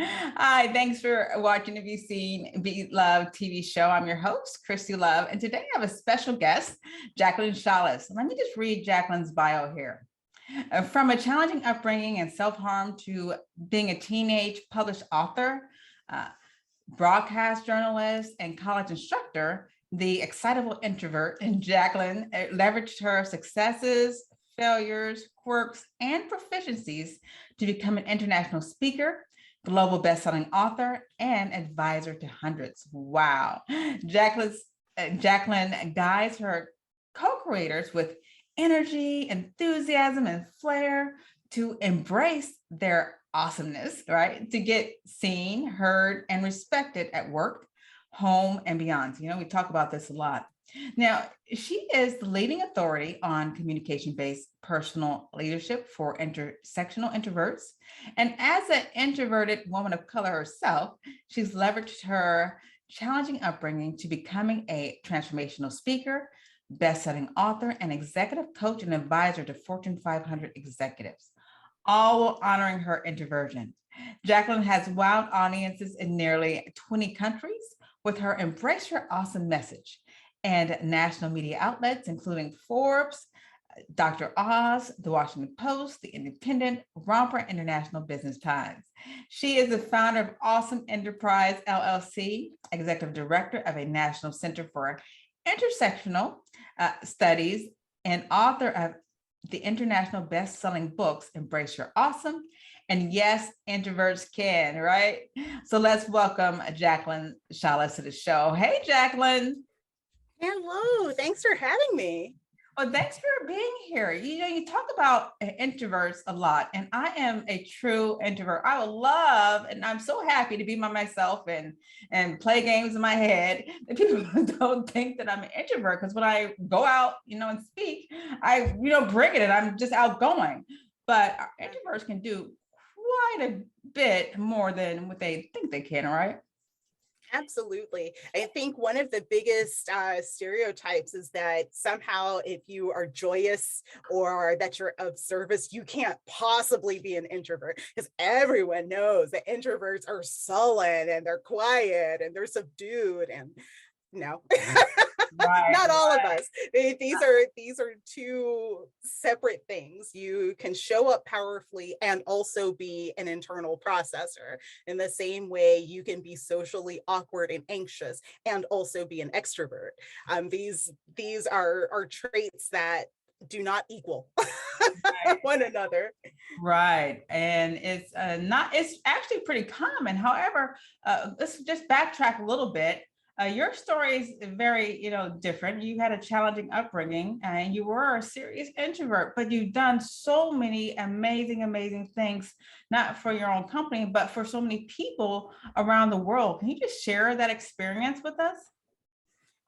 Hi, thanks for watching the Be Seen, Be Loved TV show. I'm your host, Christie Love, and today I have a special guest, Jacqueline Shaulis. Let me just read Jacqueline's bio here. From a challenging upbringing and self-harm to being a teenage published author, uh, broadcast journalist, and college instructor, the excitable introvert and Jacqueline leveraged her successes, failures, quirks, and proficiencies to become an international speaker, global best-selling author, and advisor to hundreds. Wow. Jacqueline guides her co-creators with energy, enthusiasm, and flair to embrace their awesomeness, right? To get seen, heard, and respected at work, home, and beyond. We talk about this a lot. Now, she is the leading authority on communication-based personal leadership for intersectional introverts. And as an introverted woman of color herself, she's leveraged her challenging upbringing to becoming a transformational speaker, best-selling author, and executive coach and advisor to Fortune 500 executives, all while honoring her introversion. Jacqueline has wowed audiences in nearly 20 countries with her Embrace Your Awesome message and national media outlets, including Forbes, Dr. Oz, The Washington Post, The Independent, Romper International Business Times. She is the founder of Awesome Enterprise LLC, executive director of a National Center for Intersectional Studies, and author of the international best-selling books, Embrace Your Awesome, and Yes, Introverts Can, right? So let's welcome Jacqueline Shaulis to the show. Hey, Jacqueline. Hello, thanks for having me. Well, thanks for being here. You talk about introverts a lot, and I am a true introvert. I would love, and I'm so happy to be by myself and play games in my head. And people don't think that I'm an introvert because when I go out, and speak, I, bring it, and I'm just outgoing. But our introverts can do quite a bit more than what they think they can, right? Absolutely. I think one of the biggest stereotypes is that somehow if you are joyous or that you're of service, you can't possibly be an introvert, because everyone knows that introverts are sullen and they're quiet and they're subdued, and no. Right, not all of us. These are two separate things. You can show up powerfully and also be an internal processor. In the same way, you can be socially awkward and anxious and also be an extrovert. These are traits that do not equal one another. Right. And it's actually pretty common. However, let's just backtrack a little bit. Your story is very, different. You had a challenging upbringing and you were a serious introvert, but you've done so many amazing things, not for your own company, but for so many people around the world. Can you just share that experience with us?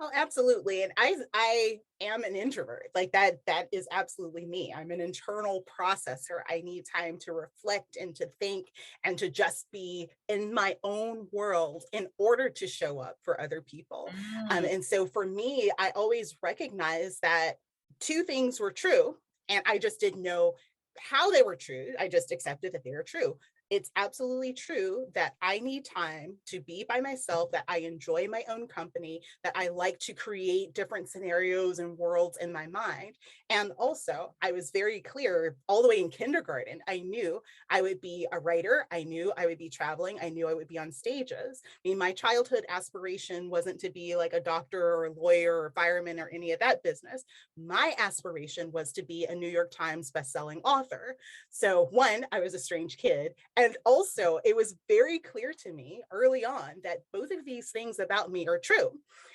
Oh, absolutely. And I am an introvert. Like that is absolutely me. I'm an internal processor. I need time to reflect and to think and to just be in my own world in order to show up for other people. And so for me, I always recognized that two things were true, and I just didn't know how they were true. I just accepted that they were true. It's absolutely true that I need time to be by myself, that I enjoy my own company, that I like to create different scenarios and worlds in my mind. And also, I was very clear all the way in kindergarten. I knew I would be a writer. I knew I would be traveling. I knew I would be on stages. I mean, my childhood aspiration wasn't to be like a doctor or a lawyer or fireman or any of that business. My aspiration was to be a New York Times bestselling author. So one, I was a strange kid. And also, it was very clear to me early on that both of these things about me are true.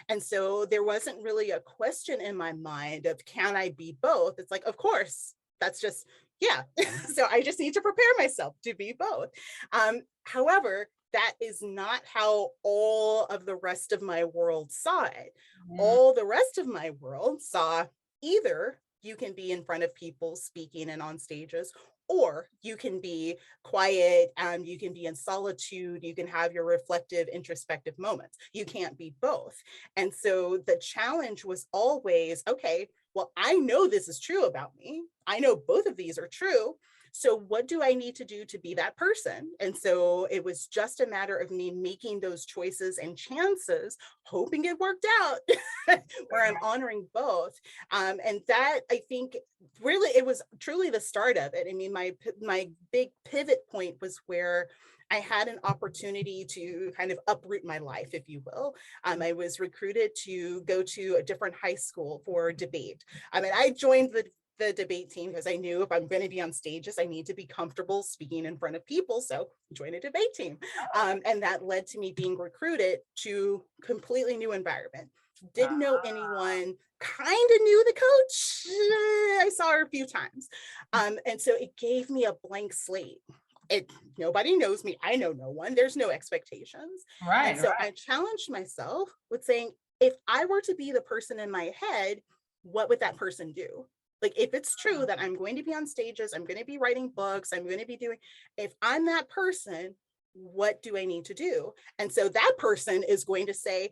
And so there wasn't really a question in my mind of, can I be both? It's like, of course, that's just, yeah. So I just need to prepare myself to be both. However, that is not how all of the rest of my world saw it. All the rest of my world saw either you can be in front of people speaking and on stages, or you can be quiet and you can be in solitude. You can have your reflective, introspective moments. You can't be both. And so the challenge was always, okay, well, I know this is true about me. I know both of these are true. So what do I need to do to be that person? And so it was just a matter of me making those choices and chances, hoping it worked out, where I'm honoring both. And that, I think, really, it was truly the start of it. I mean, my big pivot point was where I had an opportunity to kind of uproot my life, if you will. I was recruited to go to a different high school for debate. I mean, I joined the debate team because I knew if I'm going to be on stages, I need to be comfortable speaking in front of people. So join a debate team. And that led to me being recruited to completely new environment. Didn't know anyone, kind of knew the coach. I saw her a few times. And so it gave me a blank slate. Nobody knows me. I know no one. There's no expectations. Right. And so I challenged myself with saying, if I were to be the person in my head, what would that person do? Like, if it's true that I'm going to be on stages, I'm going to be writing books, I'm going to be doing, if I'm that person, what do I need to do? And so that person is going to say,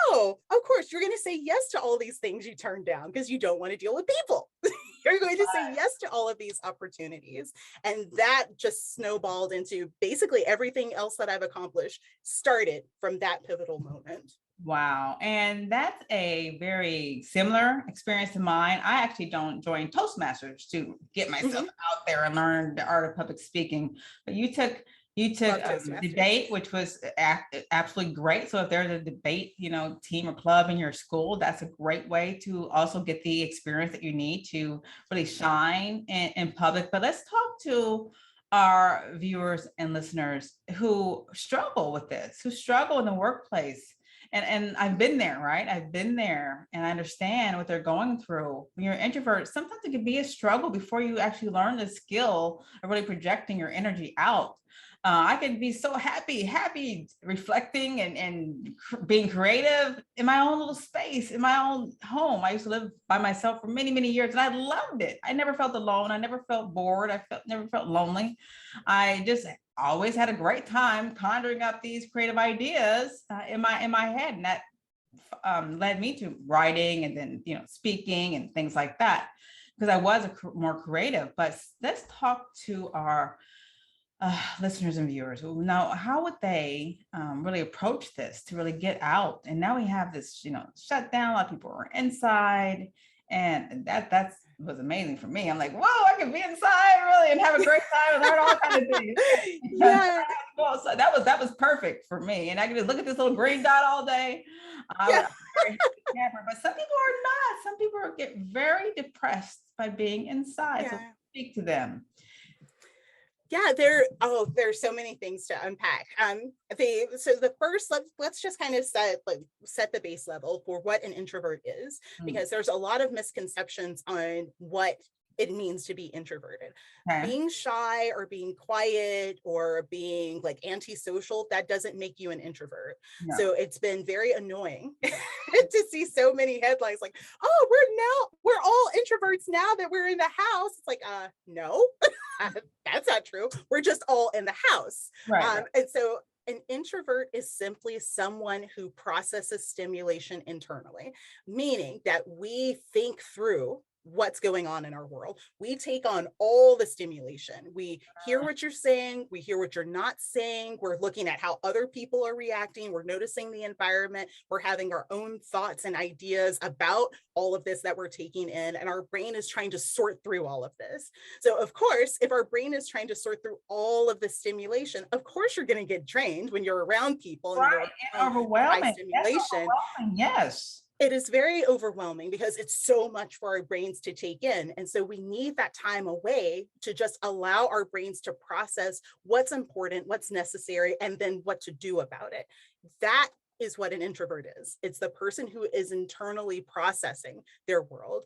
oh, of course, you're going to say yes to all these things you turned down because you don't want to deal with people. You're going to say yes to all of these opportunities. And that just snowballed into basically everything else that I've accomplished started from that pivotal moment. Wow. And that's a very similar experience to mine. I actually don't join Toastmasters to get myself out there and learn the art of public speaking. But you took debate, which was absolutely great. So if there's a debate, team or club in your school, that's a great way to also get the experience that you need to really shine in public. But let's talk to our viewers and listeners who struggle with this, who struggle in the workplace. And I've been there, right? I've been there and I understand what they're going through. When you're an introvert, sometimes it can be a struggle before you actually learn the skill of really projecting your energy out. I can be so happy reflecting and being creative in my own little space, in my own home. I used to live by myself for many, many years and I loved it. I never felt alone. I never felt bored. Never felt lonely. I just always had a great time conjuring up these creative ideas in my head. And that led me to writing and then, speaking and things like that, because I was more creative. But let's talk to our listeners and viewers. Now, how would they really approach this to really get out? And now we have this, shutdown. A lot of people are inside, and that was amazing for me. I'm like, whoa, I can be inside really and have a great time and learn all kinds of things. Yeah. So that was perfect for me, and I could just look at this little green dot all day. But some people are not. Some people get very depressed by being inside. Yeah. So speak to them. Yeah, there's so many things to unpack. So the first, let's just kind of set the base level for what an introvert is, because there's a lot of misconceptions on what it means to be introverted. Okay. Being shy or being quiet or being like antisocial, that doesn't make you an introvert. No. So it's been very annoying to see so many headlines like, oh, we're all introverts now that we're in the house. It's like, no, that's not true. We're just all in the house. Right. And so an introvert is simply someone who processes stimulation internally, meaning that we think through what's going on in our world. We take on all the stimulation. We hear what you're saying. We hear what you're not saying. We're looking at how other people are reacting. We're noticing the environment. We're having our own thoughts and ideas about all of this that we're taking in. And our brain is trying to sort through all of this. So of course, if our brain is trying to sort through all of the stimulation, of course, you're going to get drained when you're around people. Right. And overwhelming. High stimulation. Yes. It is very overwhelming because it's so much for our brains to take in. And so we need that time away to just allow our brains to process what's important, what's necessary, and then what to do about it. That is what an introvert is. It's the person who is internally processing their world.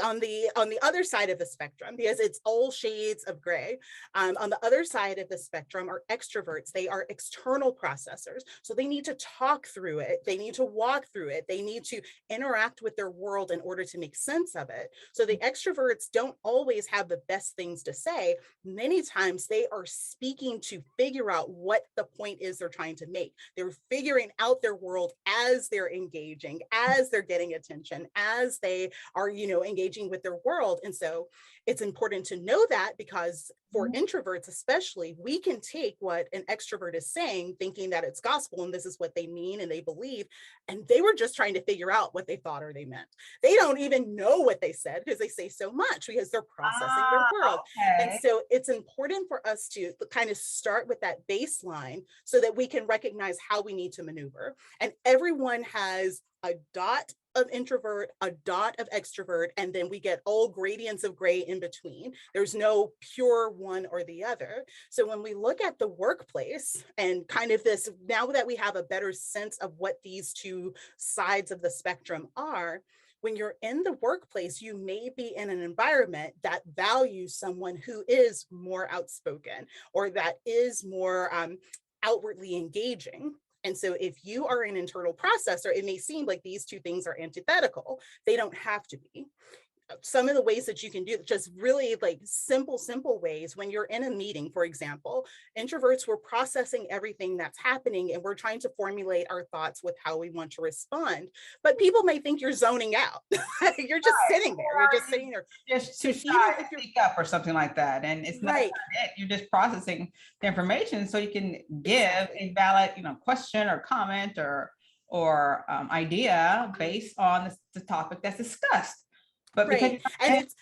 On the other side of the spectrum, because it's all shades of gray, on the other side of the spectrum are extroverts. They are external processors. So they need to talk through it. They need to walk through it. They need to interact with their world in order to make sense of it. So the extroverts don't always have the best things to say. Many times they are speaking to figure out what the point is they're trying to make. They're figuring out their world as they're engaging, as they're getting attention, as they are, engaging with their world. And so it's important to know that, because for introverts especially, we can take what an extrovert is saying, thinking that it's gospel and this is what they mean and they believe, and they were just trying to figure out what they thought or they meant. They don't even know what they said because they say so much, because they're processing their world. And Okay. so it's important for us to kind of start with that baseline so that we can recognize how we need to maneuver. And everyone has a dot of introvert, a dot of extrovert, and then we get all gradients of gray in between. There's no pure one or the other. So when we look at the workplace and kind of this, now that we have a better sense of what these two sides of the spectrum are, when you're in the workplace, you may be in an environment that values someone who is more outspoken or that is more outwardly engaging. And so if you are an internal processor, it may seem like these two things are antithetical. They don't have to be. Some of the ways that you can do it, just really like simple ways. When you're in a meeting, for example, introverts, we're processing everything that's happening and we're trying to formulate our thoughts with how we want to respond. But people may think you're zoning out. You're just sitting there. You're just sitting there. Just So too shy even to if you're speak up or something like that. And it's not right, it. You're just processing the information so you can give exactly. a valid, question or comment or idea based on the topic that's discussed. But because Right. And it's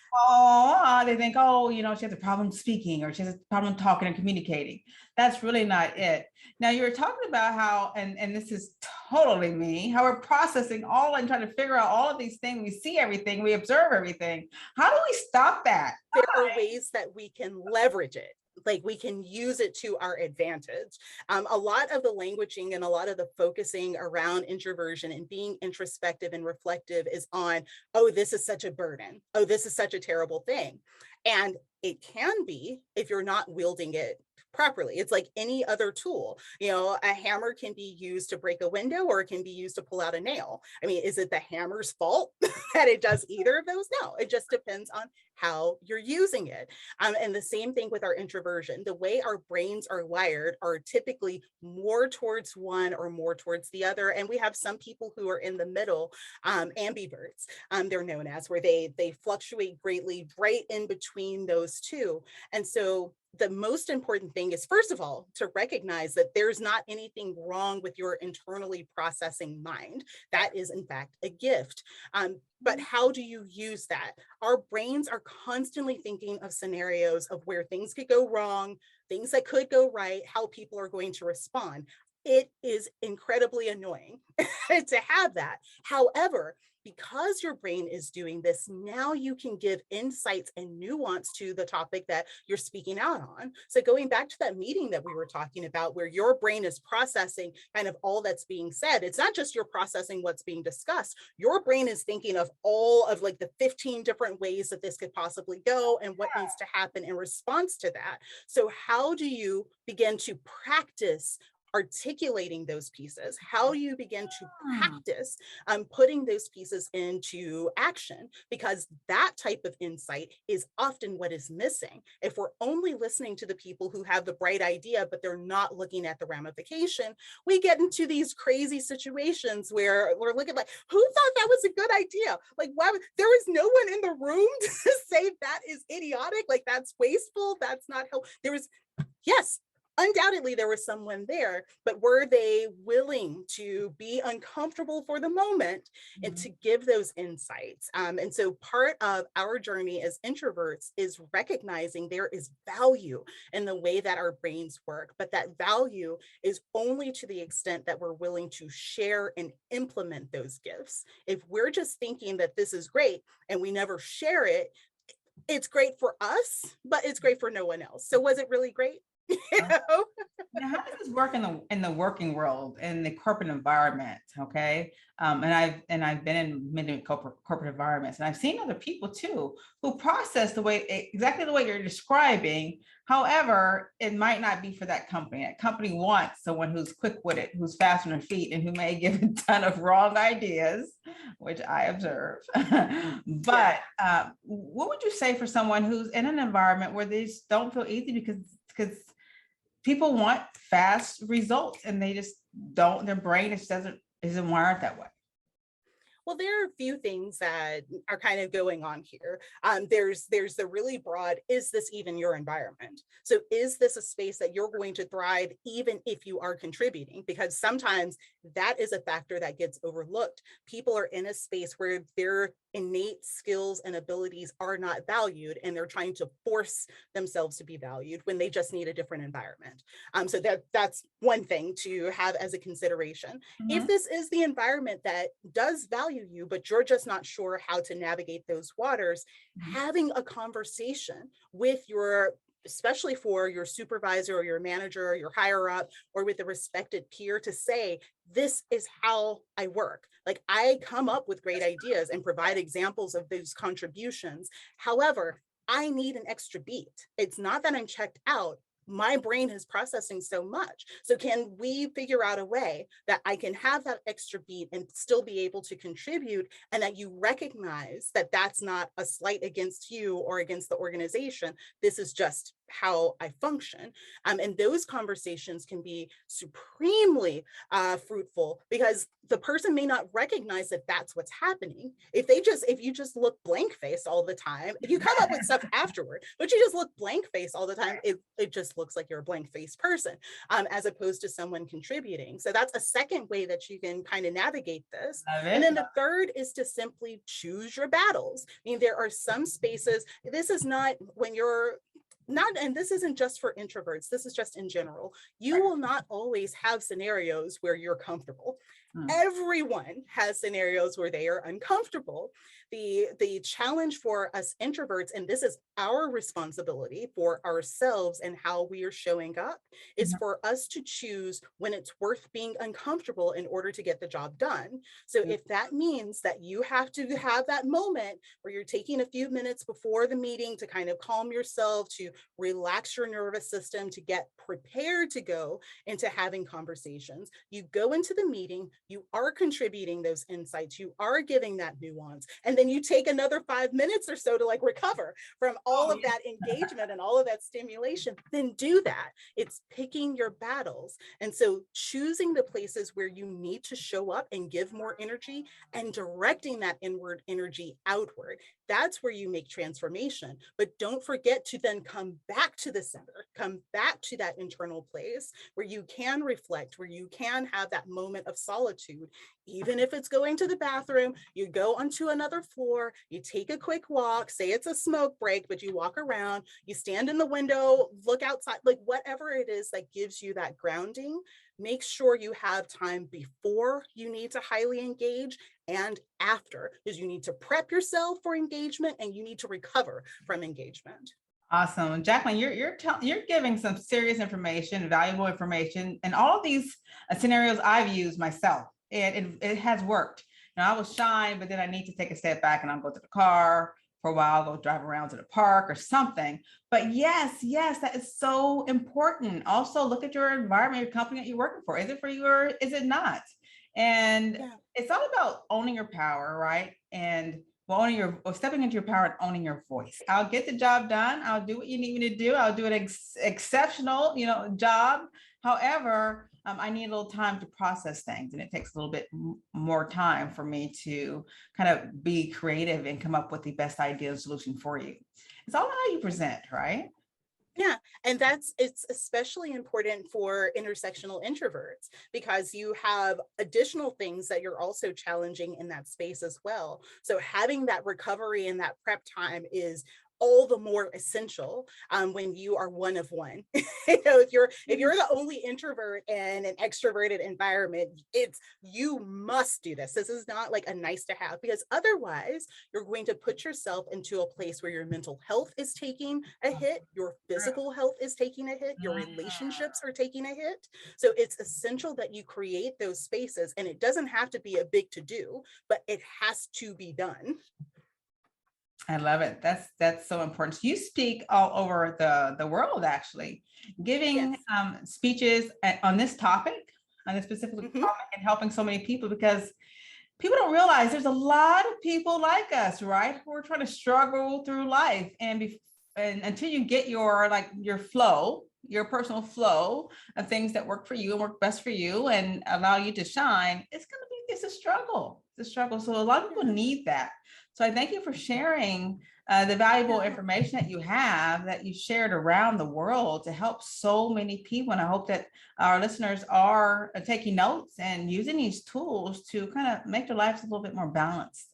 they think, oh, she has a problem speaking or she has a problem talking and communicating. That's really not it. Now you're talking about how, and this is totally me, how we're processing all and trying to figure out all of these things. We see everything, we observe everything. How do we stop that? there are ways that we can leverage it. Like we can use it to our advantage. A lot of the languaging and a lot of the focusing around introversion and being introspective and reflective is on, oh, this is such a burden. Oh, this is such a terrible thing. And it can be if you're not wielding it properly. It's like any other tool. A hammer can be used to break a window or it can be used to pull out a nail. I mean, is it the hammer's fault that it does either of those? No, it just depends on how you're using it. And the same thing with our introversion. The way our brains are wired are typically more towards one or more towards the other. And we have some people who are in the middle, ambiverts, they're known as, where they fluctuate greatly right in between those two. And so the most important thing is, first of all, to recognize that there's not anything wrong with your internally processing mind. That is, in fact, a gift. But how do you use that? Our brains are constantly thinking of scenarios of where things could go wrong, things that could go right, how people are going to respond. It is incredibly annoying to have that. However, because your brain is doing this, now you can give insights and nuance to the topic that you're speaking out on. So going back to that meeting that we were talking about, where your brain is processing kind of all that's being said, it's not just you're processing what's being discussed. Your brain is thinking of all of like the 15 different ways that this could possibly go and what needs to happen in response to that. So how do you begin to practice articulating those pieces? How do you begin to practice putting those pieces into action? Because that type of insight is often what is missing. If we're only listening to the people who have the bright idea, but they're not looking at the ramification, we get into these crazy situations where we're looking like, who thought that was a good idea? Like, why there was no one in the room to say that is idiotic, like that's wasteful, that's not how there was, yes, undoubtedly there was someone there, but were they willing to be uncomfortable for the moment and to give those insights? And so part of our journey as introverts is recognizing there is value in the way that our brains work, but that value is only to the extent that we're willing to share and implement those gifts. If we're just thinking that this is great and we never share it, it's great for us, but it's great for no one else. So was it really great? Now, how does this work in the working world, in the corporate environment? Okay, and I've been in many corporate environments, and I've seen other people too who process exactly the way you're describing. However, it might not be for that company. That company wants someone who's quick-witted, who's fast on their feet, and who may give a ton of wrong ideas, which I observe. But what would you say for someone who's in an environment where they just don't feel easy because people want fast results and they just don't, their brain just isn't wired that way? Well, there are a few things that are kind of going on here. There's the really broad, is this even your environment? So is this a space that you're going to thrive even if you are contributing? Because sometimes that is a factor that gets overlooked. People are in a space where their innate skills and abilities are not valued, and they're trying to force themselves to be valued when they just need a different environment. So that's one thing to have as a consideration. If Mhm. this is the environment that does value you, but you're just not sure how to navigate those waters, Mhm. having a conversation with your, especially for your supervisor or your manager or your higher up, or with a respected peer, to say, this is how I work. Like, I come up with great ideas and provide examples of those contributions. However, I need an extra beat. It's not that I'm checked out. My brain is processing so much. So can we figure out a way that I can have that extra beat and still be able to contribute, and that you recognize that that's not a slight against you or against the organization. This is just how I function. And those conversations can be supremely fruitful, because the person may not recognize that that's what's happening. If you just look blank faced all the time, you come up with stuff afterward, but you just look blank faced all the time, it just looks like you're a blank faced person, as opposed to someone contributing. So that's a second way that you can kind of navigate this. Love And it. then the third is to simply choose your battles. I mean, there are some spaces, this is not when you're not, and this isn't just for introverts, this is just in general. You will not always have scenarios where you're comfortable. Mm. Everyone has scenarios where they are uncomfortable. The challenge for us introverts, and this is our responsibility for ourselves and how we are showing up, is Mhm. for us to choose when it's worth being uncomfortable in order to get the job done. So if that means that you have to have that moment where you're taking a few minutes before the meeting to kind of calm yourself, to relax your nervous system, to get prepared to go into having conversations, you go into the meeting, you are contributing those insights, you are giving that nuance, and then you take another 5 minutes or so to like recover from all Oh, of that engagement and all of that stimulation, then do that. It's picking your battles. And so choosing the places where you need to show up and give more energy, and directing that inward energy outward. That's where you make transformation. But don't forget to then come back to the center, come back to that internal place where you can reflect, where you can have that moment of solitude. Even if it's going to the bathroom, you go onto another floor, you take a quick walk, say it's a smoke break, but you walk around, you stand in the window, look outside, like whatever it is that gives you that grounding. Make sure you have time before you need to highly engage and after, because you need to prep yourself for engagement and you need to recover from engagement. Awesome. Jacqueline, you're giving some serious information, valuable information, and all of these scenarios I've used myself, and it has worked. Now I was shy, but then I need to take a step back and I'll go to the car for a while, go drive around to the park or something. But yes, that is so important. Also, look at your environment, your company that you're working for. Is it for you or is it not? And Yeah. it's all about owning your power, right? And owning your, or stepping into your power and owning your voice. I'll get the job done. I'll do what you need me to do. I'll do an exceptional, job. However, I need a little time to process things, and it takes a little bit more time for me to kind of be creative and come up with the best idea and solution for you. It's all how you present, right? Yeah, and it's especially important for intersectional introverts, because you have additional things that you're also challenging in that space as well. So having that recovery and that prep time is all the more essential when you are one of one. If you're the only introvert in an extroverted environment, it's, you must do this. This is not like a nice to have, because otherwise you're going to put yourself into a place where your mental health is taking a hit, your physical health is taking a hit, your relationships are taking a hit. So it's essential that you create those spaces, and it doesn't have to be a big to do, but it has to be done. I love it. That's so important. You speak all over the world, actually, Yes. giving speeches on this topic, on this specific Mhm. topic, and helping so many people, because people don't realize there's a lot of people like us, right? Who are trying to struggle through life, and until you get your flow, your personal flow of things that work for you and work best for you and allow you to shine, it's a struggle. the struggle. So a lot of people need that. So I thank you for sharing the valuable information that you shared around the world to help so many people. And I hope that our listeners are taking notes and using these tools to kind of make their lives a little bit more balanced.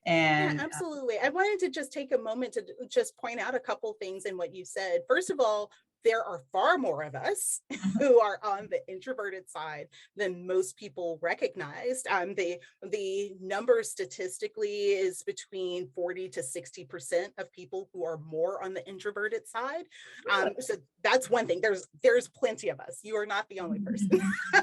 Yeah, And absolutely. I wanted to just take a moment to just point out a couple things in what you said. First of all, there are far more of us who are on the introverted side than most people recognize. The number statistically is between 40 to 60% of people who are more on the introverted side. So that's one thing. There's plenty of us. You are not the only person.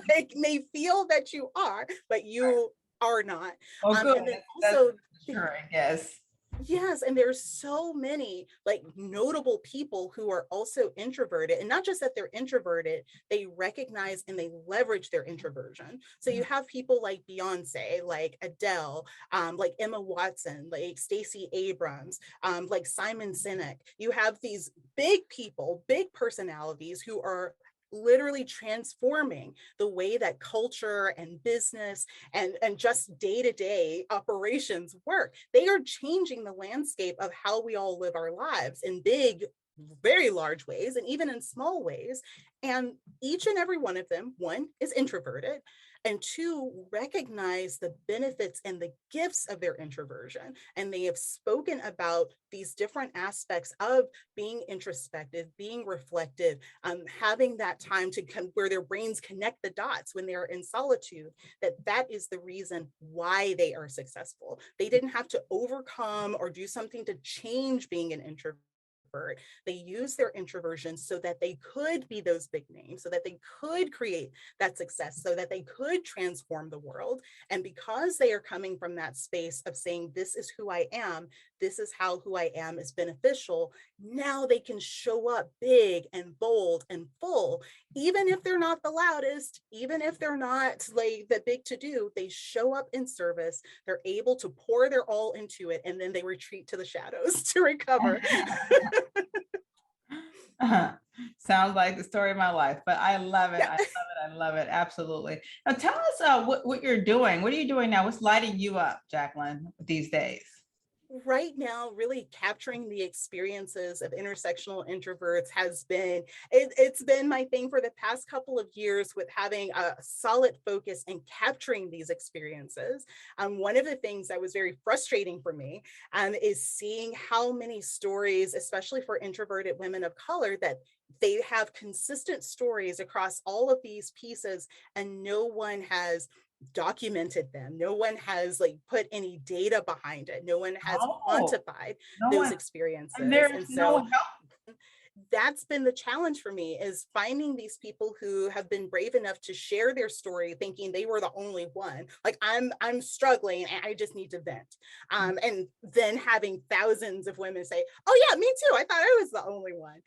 It may feel that you are, but you are not. oh, good. And then That's also, sure, yes. yes, and there's so many like notable people who are also introverted, and not just that they're introverted, they recognize and they leverage their introversion. So you have people like Beyonce, like Adele, like Emma Watson, like Stacey Abrams, like Simon Sinek. You have these big people, big personalities who are literally transforming the way that culture and business and just day-to-day operations work. They are changing the landscape of how we all live our lives in big, very large ways, and even in small ways. And each and every one of them, one, is introverted, and two, recognize the benefits and the gifts of their introversion. And they have spoken about these different aspects of being introspective, being reflective, having that time to where their brains connect the dots when they're in solitude, that is the reason why they are successful. They didn't have to overcome or do something to change being an introvert. They use their introversion so that they could be those big names, so that they could create that success, so that they could transform the world. And because they are coming from that space of saying, this is who I am, this is how who I am is beneficial, now they can show up big and bold and full, even if they're not the loudest, even if they're not like the big to do, they show up in service, they're able to pour their all into it, and then they retreat to the shadows to recover. Sounds like the story of my life, but I love it. Yeah. I love it. I love it. Absolutely. Now tell us what you're doing. What are you doing now? What's lighting you up, Jacqueline, these days? Right now, really capturing the experiences of intersectional introverts has been, it's been my thing for the past couple of years, with having a solid focus in capturing these experiences. One of the things that was very frustrating for me is seeing how many stories, especially for introverted women of color, that they have consistent stories across all of these pieces, and no one has documented them. No one has like put any data behind it. No one has Oh, quantified no those one, and experiences. there's And no so help. that's been the challenge for me, is finding these people who have been brave enough to share their story, thinking they were the only one. Like, I'm struggling and I just need to vent. And then having thousands of women say, oh yeah, me too, I thought I was the only one.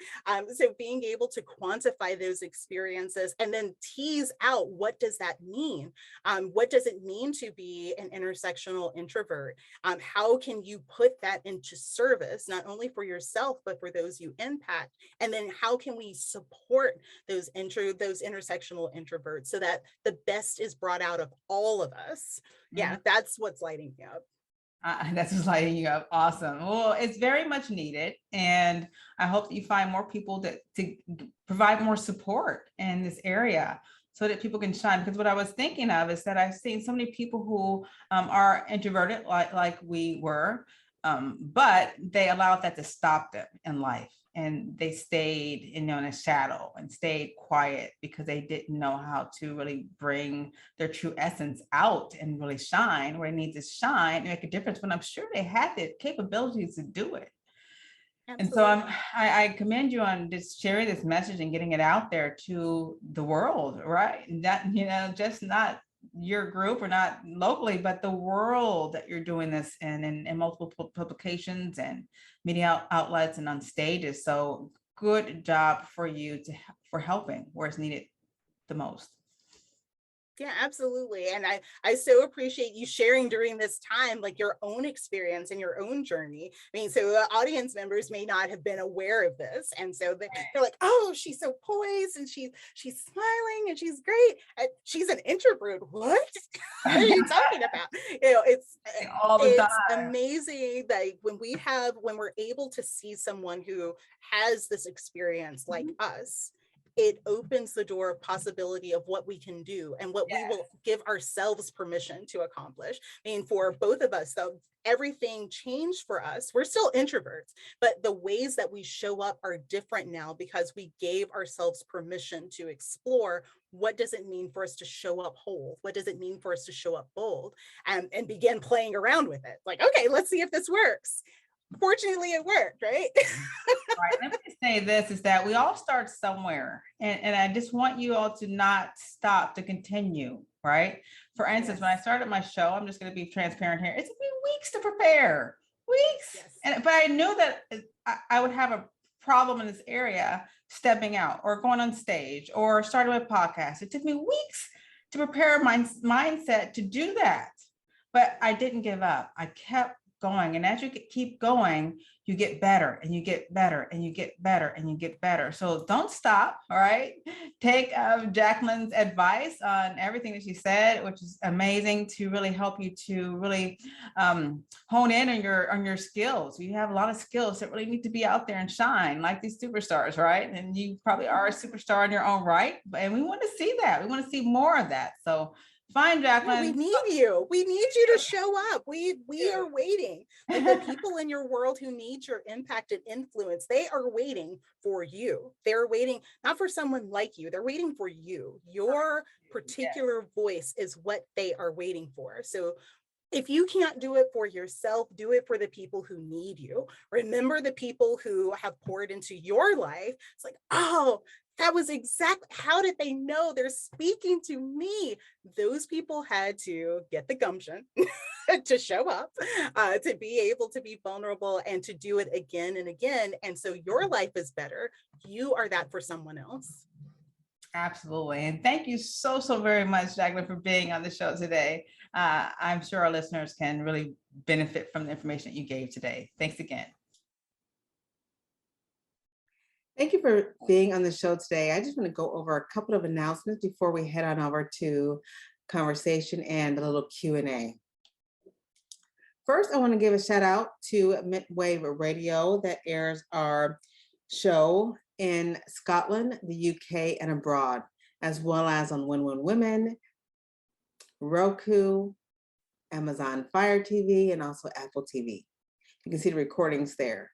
So being able to quantify those experiences and then tease out, what does that mean? What does it mean to be an intersectional introvert? How can you put that into service, not only for yourself, but for those you impact? And then how can we support those intersectional introverts so that the best is brought out of all of us? Yeah, that's what's lighting me up. That's just lighting you up. Awesome. Well, it's very much needed. And I hope that you find more people to provide more support in this area so that people can shine. Because what I was thinking of is that I've seen so many people who are introverted like we were, but they allowed that to stop them in life. And they stayed in a shadow and stayed quiet because they didn't know how to really bring their true essence out and really shine where they need to shine and make a difference, when I'm sure they had the capabilities to do it. And so Absolutely. I commend you on just sharing this message and getting it out there to the world, right? And that, just not your group or not locally, but the world that you're doing this in multiple publications and media outlets and on stages. So good job for you for helping where it's needed the most. Yeah, absolutely. And I so appreciate you sharing during this time, like your own experience and your own journey. I mean, so the audience members may not have been aware of this. And so they're like, oh, she's so poised and she's smiling and she's great. And she's an introvert. What? What are you talking about? You know, All the it's time. amazing that when we're able to see someone who has this experience like us, it opens the door of possibility of what we can do and what we will give ourselves permission to accomplish. I mean, for both of us, though, everything changed for us. We're still introverts, but the ways that we show up are different now because we gave ourselves permission to explore what does it mean for us to show up whole? What does it mean for us to show up bold and begin playing around with it? Like, okay, let's see if this works. Fortunately, it worked, right? Right. Let me say this is that we all start somewhere. And I just want you all to not stop, to continue, right? For instance, when I started my show, I'm just going to be transparent here. It took me weeks to prepare, weeks. Yes. But I knew that I would have a problem in this area stepping out or going on stage or starting a podcast. It took me weeks to prepare my mindset to do that. But I didn't give up. I kept going. And as you keep going, you get better and you get better and you get better and you get better. So don't stop. All right. Take Jacqueline's advice on everything that she said, which is amazing, to really help you to really hone in on your skills. You have a lot of skills that really need to be out there and shine like these superstars, right? And you probably are a superstar in your own right. And we want to see that. We want to see more of that. So fine, Jacqueline. Yeah, we need you. We need you to show up. We are waiting. Like the people in your world who need your impact and influence, they are waiting for you. They're waiting not for someone like you. They're waiting for you. Your particular voice is what they are waiting for. So if you can't do it for yourself, do it for the people who need you. Remember the people who have poured into your life. It's like, oh, that was exactly, how did they know they're speaking to me? Those people had to get the gumption to show up, to be able to be vulnerable and to do it again and again. And so your life is better. You are that for someone else. Absolutely. And thank you so, so very much, Jacqueline, for being on the show today. I'm sure our listeners can really benefit from the information that you gave today. Thanks again. Thank you for being on the show today. I just want to go over a couple of announcements before we head on over to conversation and a little Q&A. First, I want to give a shout out to Midwave Radio that airs our show in Scotland, the UK, and abroad, as well as on Win Win Women, Roku, Amazon Fire TV, and also Apple TV. You can see the recordings there.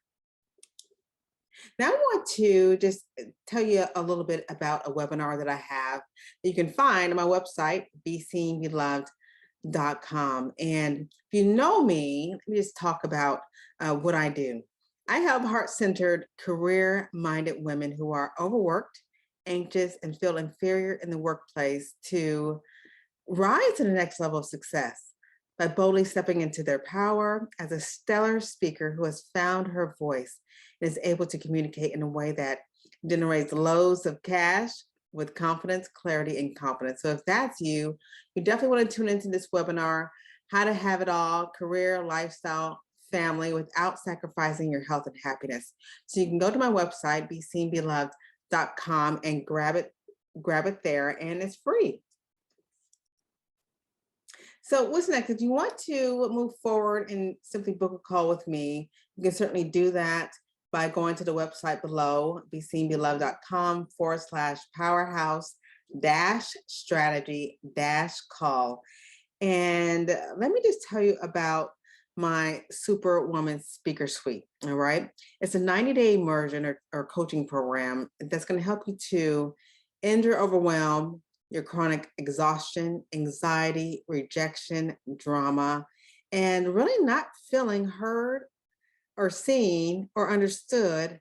Now I want to just tell you a little bit about a webinar that I have that you can find on my website, beseenbeloved.com. And if you know me, let me just talk about what I do. I help heart-centered, career-minded women who are overworked, anxious, and feel inferior in the workplace to rise to the next level of success by boldly stepping into their power as a stellar speaker who has found her voice and is able to communicate in a way that generates loads of cash with confidence, clarity, and confidence. So if that's you, you definitely want to tune into this webinar, How to Have It All, Career, Lifestyle, Family without sacrificing your health and happiness. So you can go to my website, beseenbeloved.com, and grab it there, and it's free. So what's next? If you want to move forward and simply book a call with me, you can certainly do that by going to the website below, beseenbeloved.com/powerhouse-strategy-call. And let me just tell you about my Superwoman Speaker Suite, all right? It's a 90-day immersion or coaching program that's gonna help you to end your overwhelm, your chronic exhaustion, anxiety, rejection, drama, and really not feeling heard or seen or understood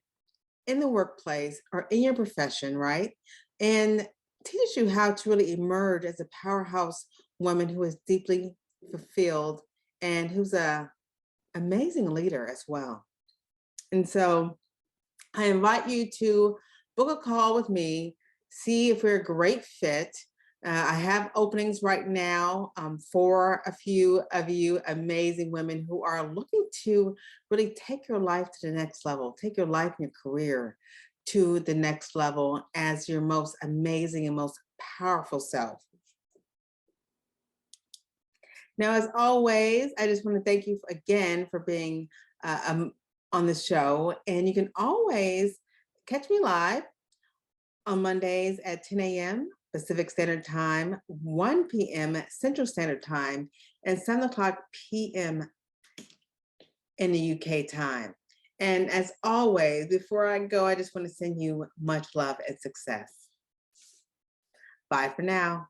in the workplace or in your profession, right? And teach you how to really emerge as a powerhouse woman who is deeply fulfilled and who's an amazing leader as well. And so I invite you to book a call with me, see if we're a great fit. I have openings right now for a few of you amazing women who are looking to really take your life to the next level, take your life and your career to the next level as your most amazing and most powerful self. Now, as always, I just want to thank you again for being on the show. And you can always catch me live on Mondays at 10 a.m. Pacific Standard Time, 1 p.m. Central Standard Time, and 7 o'clock p.m. in the UK time. And as always, before I go, I just want to send you much love and success. Bye for now.